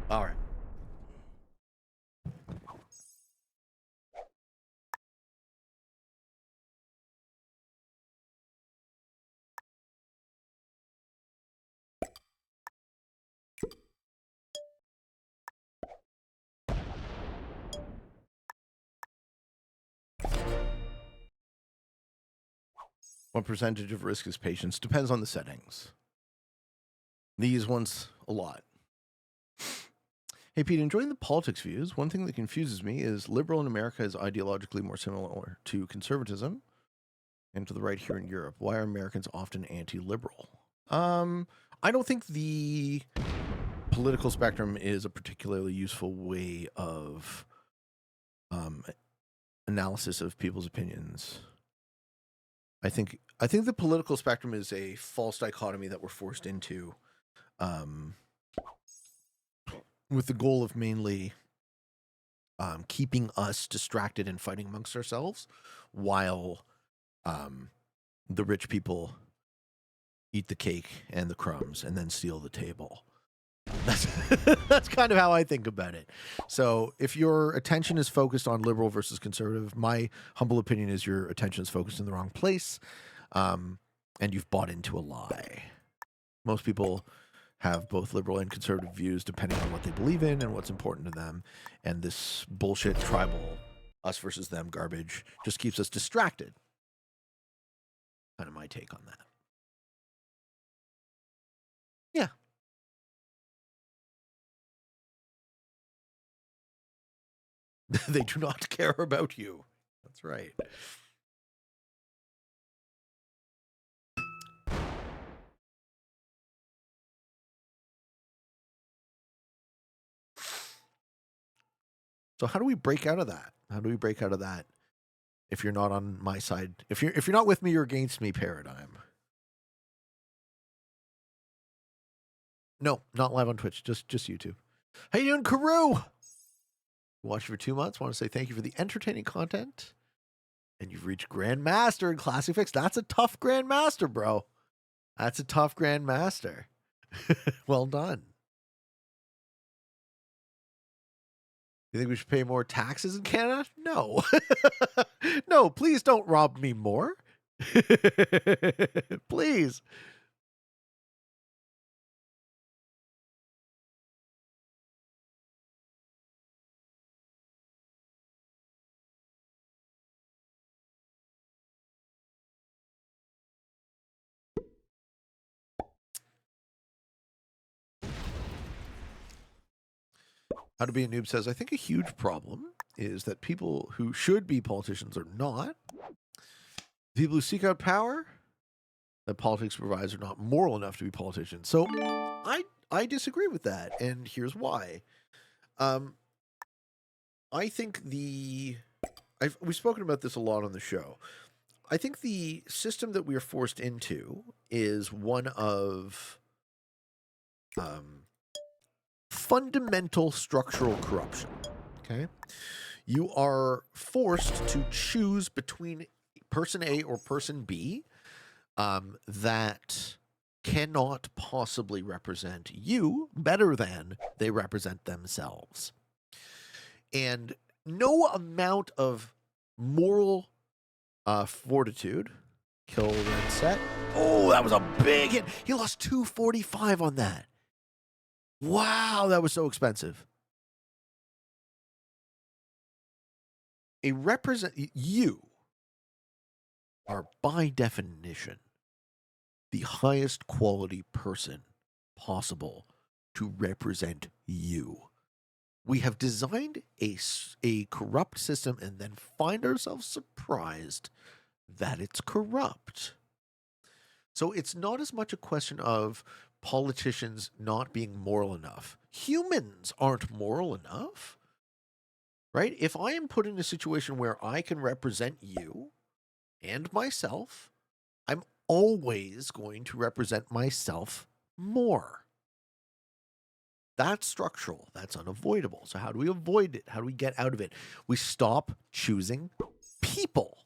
all right. What percentage of risk is patience? Depends on the settings. These ones, a lot. Hey, Pete, enjoying the politics views. One thing that confuses me is liberal in America is ideologically more similar to conservatism and to the right here in Europe. Why are Americans often anti-liberal? I don't think the political spectrum is a particularly useful way of analysis of people's opinions. I think the political spectrum is a false dichotomy that we're forced into, with the goal of mainly keeping us distracted and fighting amongst ourselves, while the rich people eat the cake and the crumbs and then steal the table. That's kind of how I think about it. So if your attention is focused on liberal versus conservative, my humble opinion is your attention is focused in the wrong place, and you've bought into a lie. Most people have both liberal and conservative views depending on what they believe in and what's important to them, and this bullshit tribal us versus them garbage just keeps us distracted. Kind of my take on that. Yeah. They do not care about you. That's right. So how do we break out of that? How do we break out of that if you're not on my side? If you're not with me, you're against me paradigm. No, not live on Twitch, just YouTube. How you doing, Karoo? Watched for 2 months. Want to say thank you for the entertaining content. And you've reached Grandmaster in Classic Fix. That's a tough Grandmaster, bro. That's a tough Grandmaster. Well done. You think we should pay more taxes in Canada? No. No, please don't rob me more. Please. How to Be a Noob says, I think a huge problem is that people who should be politicians are not. People who seek out power that politics provides are not moral enough to be politicians. So I disagree with that, and here's why. I think we've spoken about this a lot on the show. I think the system that we are forced into is one of fundamental structural corruption. Okay? You are forced to choose between person A or person B that cannot possibly represent you better than they represent themselves. And no amount of moral fortitude, kill and set. Oh, that was a big hit. He lost 245 on that. Wow, that was so expensive. You are by definition the highest quality person possible to represent you. We have designed a corrupt system and then find ourselves surprised that it's corrupt. So it's not as much a question of politicians not being moral enough. Humans aren't moral enough, right? If I am put in a situation where I can represent you and myself, I'm always going to represent myself more. That's structural. That's unavoidable. So how do we avoid it? How do we get out of it? We stop choosing people.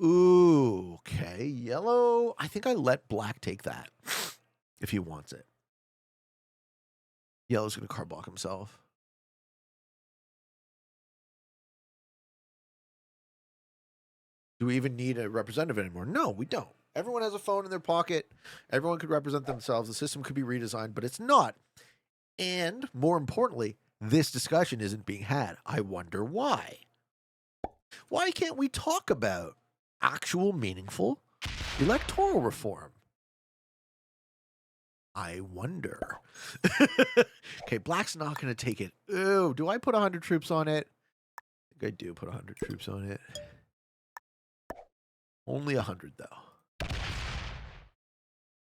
Ooh, okay. Yellow. I think I let black take that if he wants it. Yellow's going to card block himself. Do we even need a representative anymore? No, we don't. Everyone has a phone in their pocket. Everyone could represent themselves. The system could be redesigned, but it's not. And more importantly, this discussion isn't being had. I wonder why. Why can't we talk about actual meaningful electoral reform? I wonder. Okay, black's not going to take it. Ooh, do I put 100 troops on it? I think I do put 100 troops on it. Only 100, though.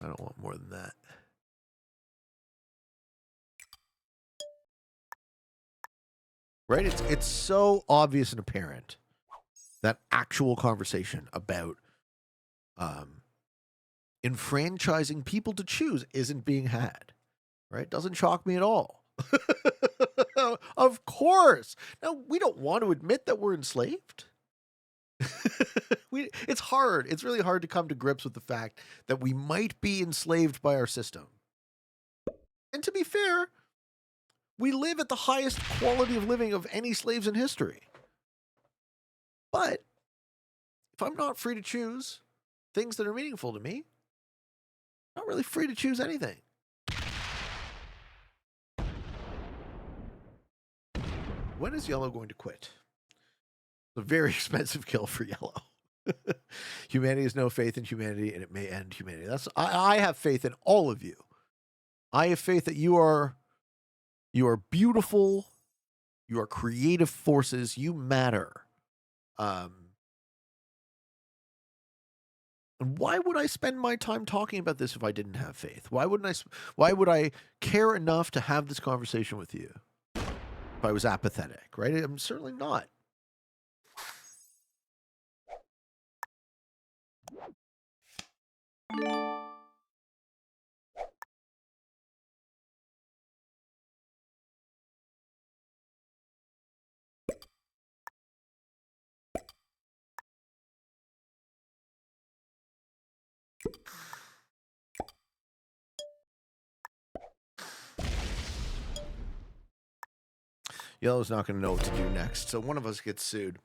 I don't want more than that. right? It's so obvious and apparent that actual conversation about enfranchising people to choose isn't being had, right? Doesn't shock me at all. Of course. Now, we don't want to admit that we're enslaved. It's hard. It's really hard to come to grips with the fact that we might be enslaved by our system. And to be fair, we live at the highest quality of living of any slaves in history. But if I'm not free to choose things that are meaningful to me, I'm not really free to choose anything. When is Yellow going to quit? It's a very expensive kill for Yellow. Humanity has no faith in humanity, and it may end humanity. I have faith in all of you. I have faith that you are beautiful. You are creative forces. You matter. And why would I spend my time talking about this if I didn't have faith? Why would I care enough to have this conversation with you if I was apathetic, right? I'm certainly not. Yellow's not going to know what to do next, so one of us gets sued.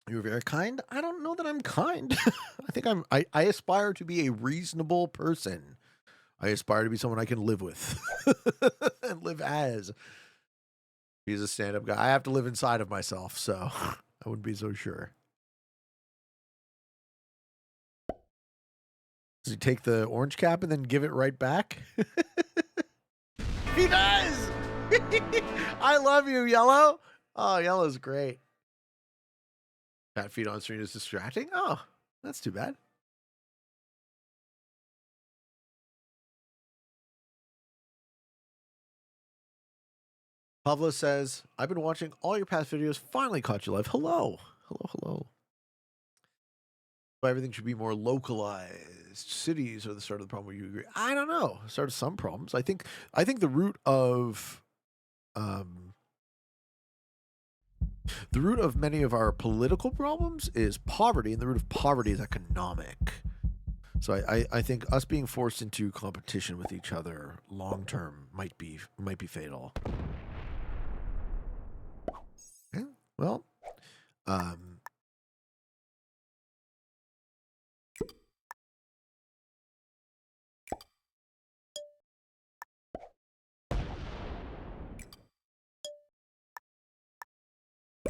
You were very kind. I don't know that I'm kind. I think I aspire to be a reasonable person. I aspire to be someone I can live with and live as. He's a stand-up guy. I have to live inside of myself, so I wouldn't be so sure. Does he take the orange cap and then give it right back? He does! I love you, Yellow. Oh, Yellow's great. Cat feet on screen is distracting? Oh, that's too bad. Pavlo says, I've been watching all your past videos. Finally caught you live. Hello. Hello, hello. But everything should be more localized. Cities are the start of the problem. Where you agree? I don't know. Start of some problems. I think the root of many of our political problems is poverty, and the root of poverty is economic. So I think us being forced into competition with each other long term might be fatal. Okay. Well,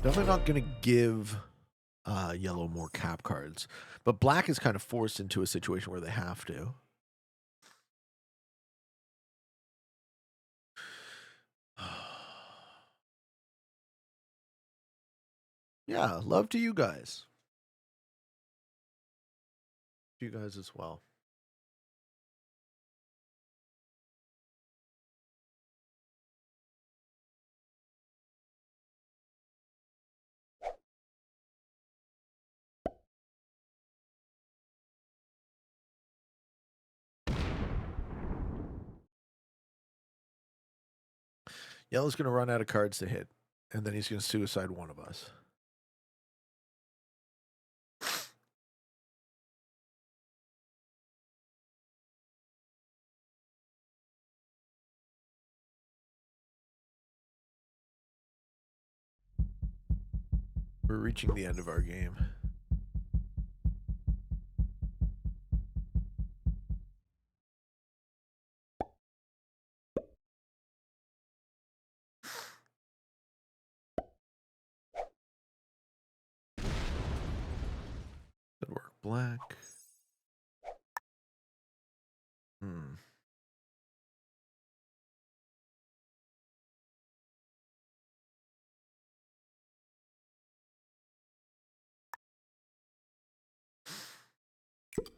definitely not going to give Yellow more cap cards, but Black is kind of forced into a situation where they have to. Yeah, love to you guys. You guys as well. Yellow's going to run out of cards to hit, and then he's going to suicide one of us. We're reaching the end of our game. Good work, Black.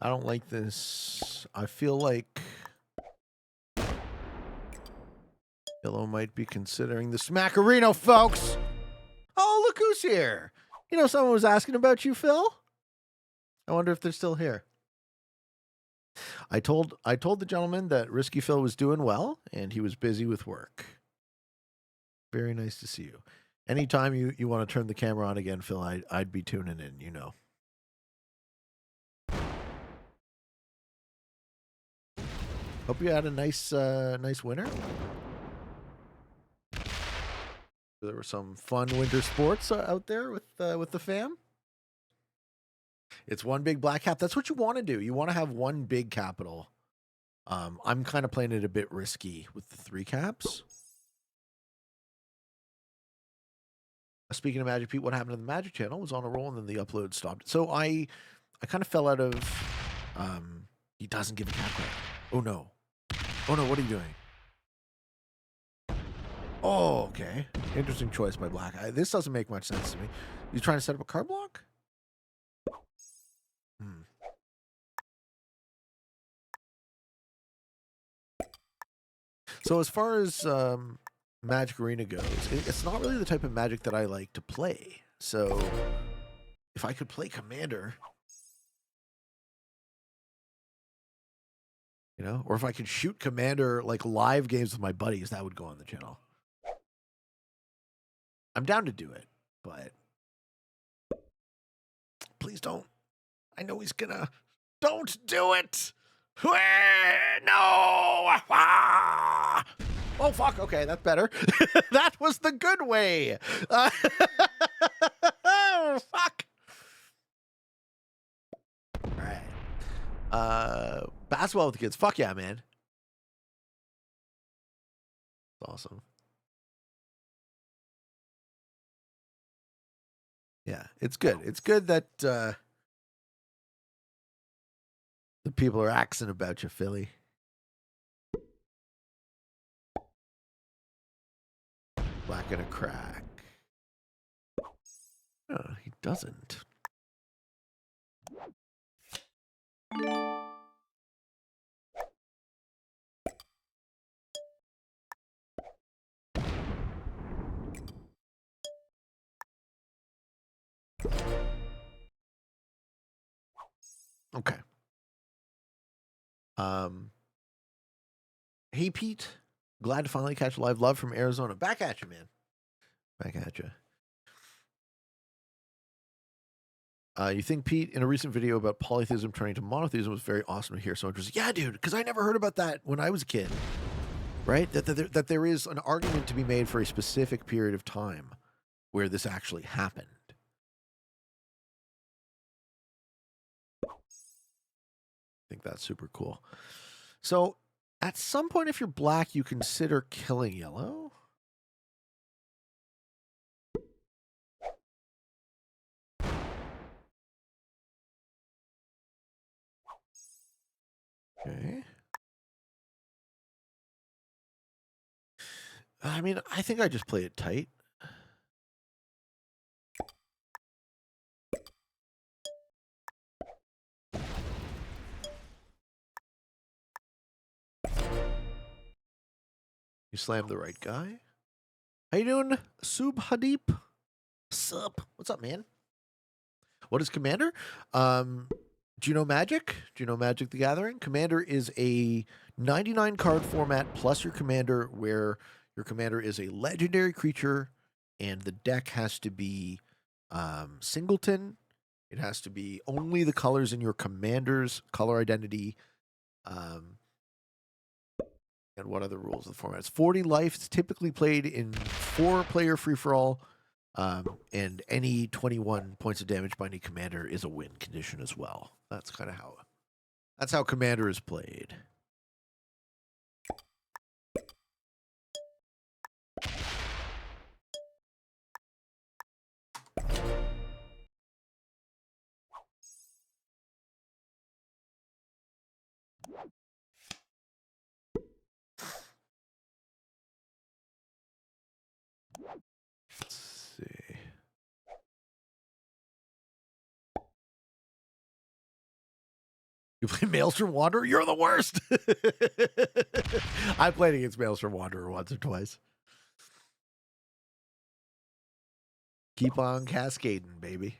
I don't like this. I feel like Yellow might be considering the Smackarino, folks. Oh, look who's here. You know, someone was asking about you, Phil. I wonder if they're still here. I told the gentleman that Risky Phil was doing well and he was busy with work. Very nice to see you. Anytime you want to turn the camera on again, Phil, I'd be tuning in, you know. Hope you had a nice winter. There were some fun winter sports out there with the fam. It's one big black cap. That's what you want to do. You want to have one big capital. I'm kind of playing it a bit risky with the 3 caps. Speaking of Magic, Pete, what happened to the Magic channel? Was on a roll and then the upload stopped. So I kind of fell out of. He doesn't give a cap card. Oh no! Oh no! What are you doing? Oh, okay. Interesting choice by Black. This doesn't make much sense to me. You trying to set up a card block? So as far as Magic Arena goes, it's not really the type of Magic that I like to play. So if I could play Commander, you know, or if I could shoot Commander like live games with my buddies, that would go on the channel. I'm down to do it, but please don't. I know he's gonna. Don't do it. No! Oh, fuck. Okay, that's better. That was the good way. Oh, fuck. All right. Basketball with the kids. Fuck yeah, man. Awesome. Yeah, it's good. It's good that the people are axing about you, Philly. Black gonna crack. Oh, he doesn't. Okay. Hey, Pete. Glad to finally catch live love from Arizona. Back at you, man. Back at you. You think, Pete, in a recent video about polytheism turning to monotheism was very awesome to hear. So interesting. Yeah, dude, because I never heard about that when I was a kid. Right? That there is an argument to be made for a specific period of time where this actually happened. I think that's super cool. So, at some point, if you're black, you consider killing yellow. Okay. I mean, I think I just play it tight. You slammed the right guy. How you doing, Subhadeep? Sup? What's up, man? What is Commander? Do you know Magic? Do you know Magic the Gathering? Commander is a 99 card format plus your commander, where your commander is a legendary creature and the deck has to be singleton. It has to be only the colors in your commander's color identity. And what are the rules of the format? It's 40 life. It's typically played in 4-player free-for-all. And any 21 points of damage by any commander is a win condition as well. That's kind of how Commander is played. Let's see. You play Maelstrom Wanderer? You're the worst. I played against Maelstrom Wanderer once or twice. Keep on cascading, baby.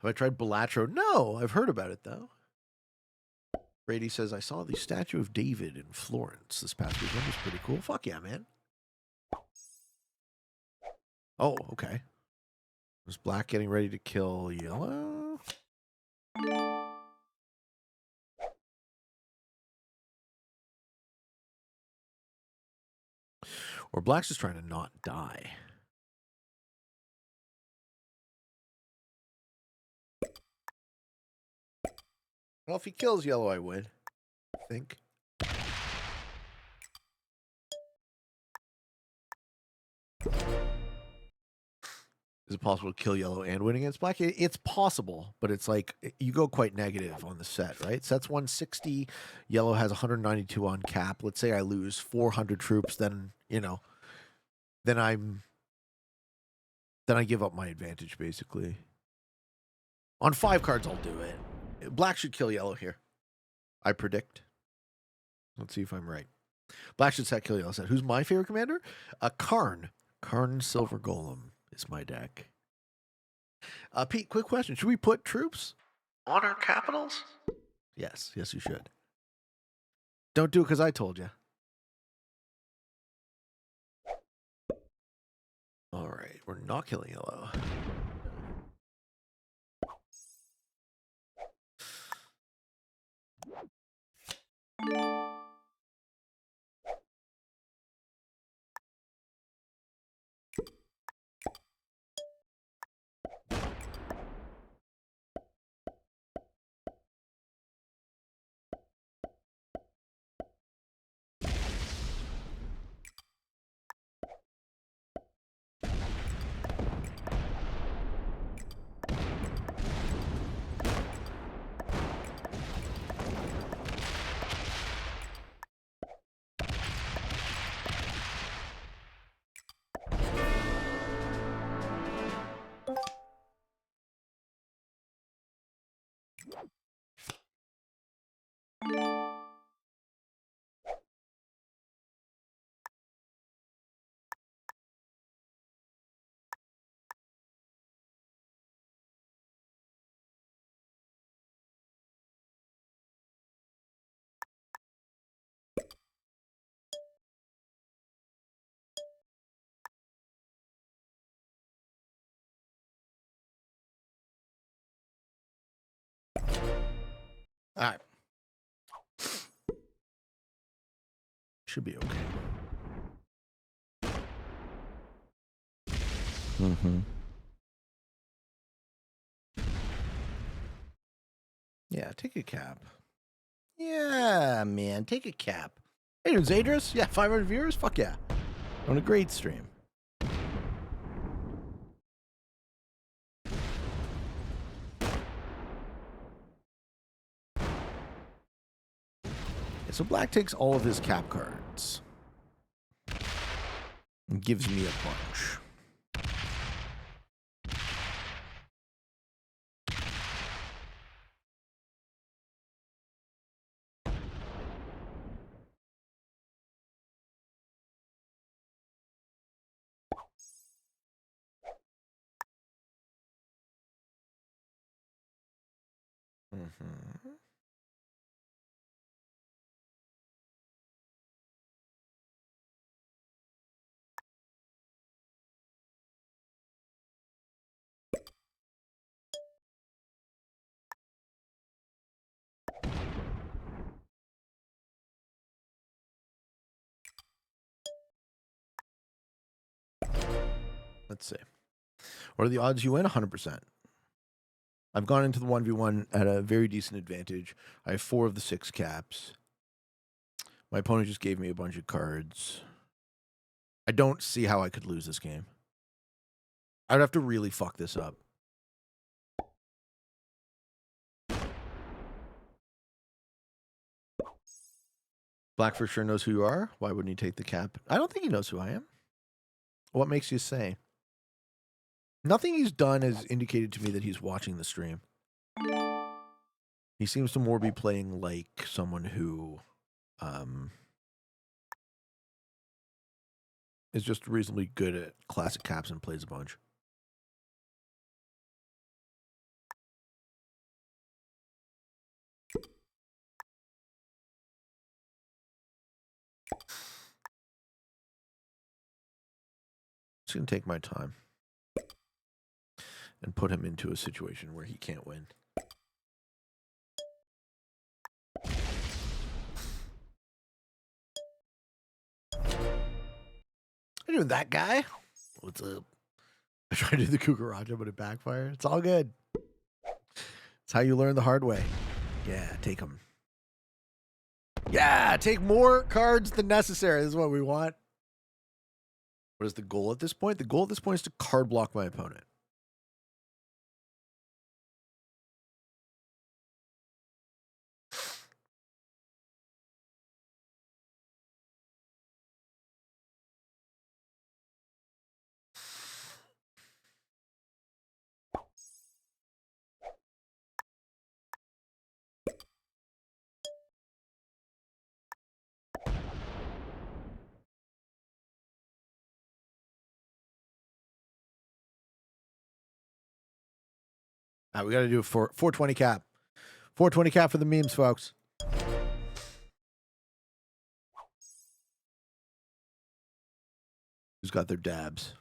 Have I tried Balatro? No, I've heard about it, though. Brady says, I saw the statue of David in Florence this past weekend. It was pretty cool. Fuck yeah, man. Oh, okay. Was black getting ready to kill yellow? Or black's just trying to not die. Well, if he kills yellow, I win. I think. Is it possible to kill yellow and win against black? It's possible, but it's like you go quite negative on the set, right? Set's 160, yellow has 192 on cap. Let's say I lose 400 troops, then, you know, then I give up my advantage, basically. On 5 cards, I'll do it. Black should kill yellow here. I predict. Let's see if I'm right. Black should set kill yellow set. Who's my favorite commander? Karn. Karn Silver Golem is my deck. Pete, quick question. Should we put troops on our capitals? Yes. Yes, you should. Don't do it because I told you. All right. We're not killing yellow. All right. Should be okay. Mm-hmm. Yeah, take a cap. Yeah, man, take a cap. Hey, doing Zadris? Yeah, 500 viewers? Fuck yeah. On a great stream. Yeah, so black takes all of his cap cards and gives me a bunch. Mm-hmm. Let's see. What are the odds you win? 100%. I've gone into the 1v1 at a very decent advantage. I have 4 of the 6 caps. My opponent just gave me a bunch of cards. I don't see how I could lose this game. I'd have to really fuck this up. Black for sure knows who you are. Why wouldn't he take the cap? I don't think he knows who I am. What makes you say? Nothing he's done has indicated to me that he's watching the stream. He seems to more be playing like someone who is just reasonably good at classic caps and plays a bunch. Just going to take my time and put him into a situation where he can't win. How you doing, that guy? What's up? I tried to do the Kukaraja, but it backfired. It's all good. It's how you learn the hard way. Yeah, take them. Yeah, take more cards than necessary. This is what we want. What is the goal at this point? The goal at this point is to card block my opponent. All right, we got to do a 420 cap. 420 cap for the memes, folks. Who's got their dabs?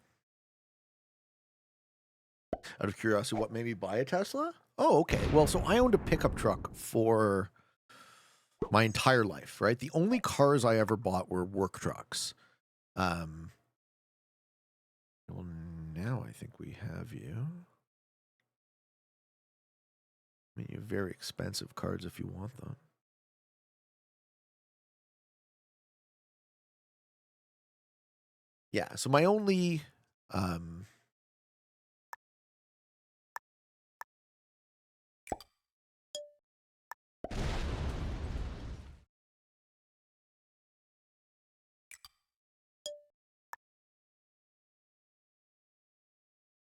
Out of curiosity, what made me buy a Tesla? Oh, okay. Well, so I owned a pickup truck for my entire life, right? The only cars I ever bought were work trucks. Well, now I think we have you. I mean, you have very expensive cards if you want them. Yeah, so my only my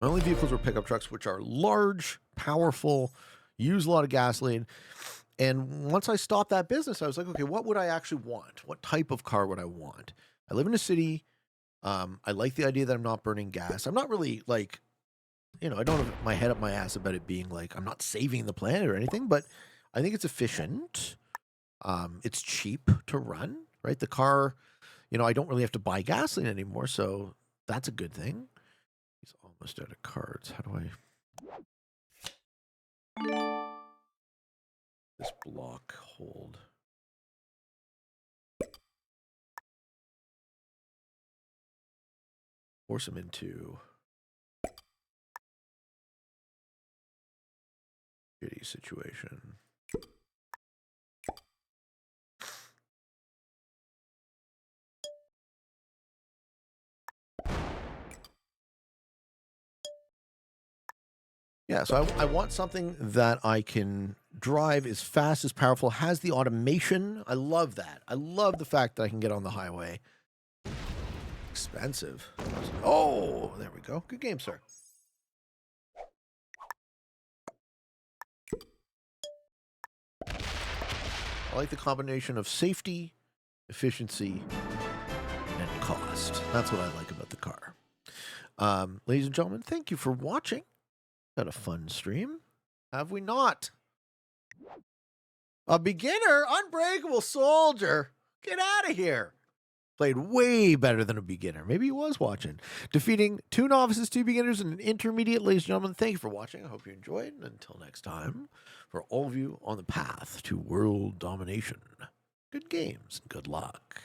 only vehicles were pickup trucks, which are large, powerful, use a lot of gasoline. And once I stopped that business, I was like, okay, what would I actually want? What type of car would I want? I live in a city. I like the idea that I'm not burning gas. I'm not really like, I don't have my head up my ass about it being like, I'm not saving the planet or anything, but I think it's efficient. It's cheap to run, right? The car, I don't really have to buy gasoline anymore. So that's a good thing. He's almost out of cards. How do I... This block hold. Force him into shitty situation. Yeah, so I want something that I can drive, is fast, as powerful, has the automation. I love that. I love the fact that I can get on the highway. Expensive. Oh, there we go. Good game, sir. I like the combination of safety, efficiency, and cost. That's what I like about the car. Ladies and gentlemen, thank you for watching. Had a fun stream, have we not? A beginner, unbreakable soldier. Get out of here. Played way better than a beginner. Maybe he was watching. Defeating 2 novices, 2 beginners, and an intermediate. Ladies and gentlemen, thank you for watching. I hope you enjoyed. And until next time, for all of you on the path to world domination, good games and good luck.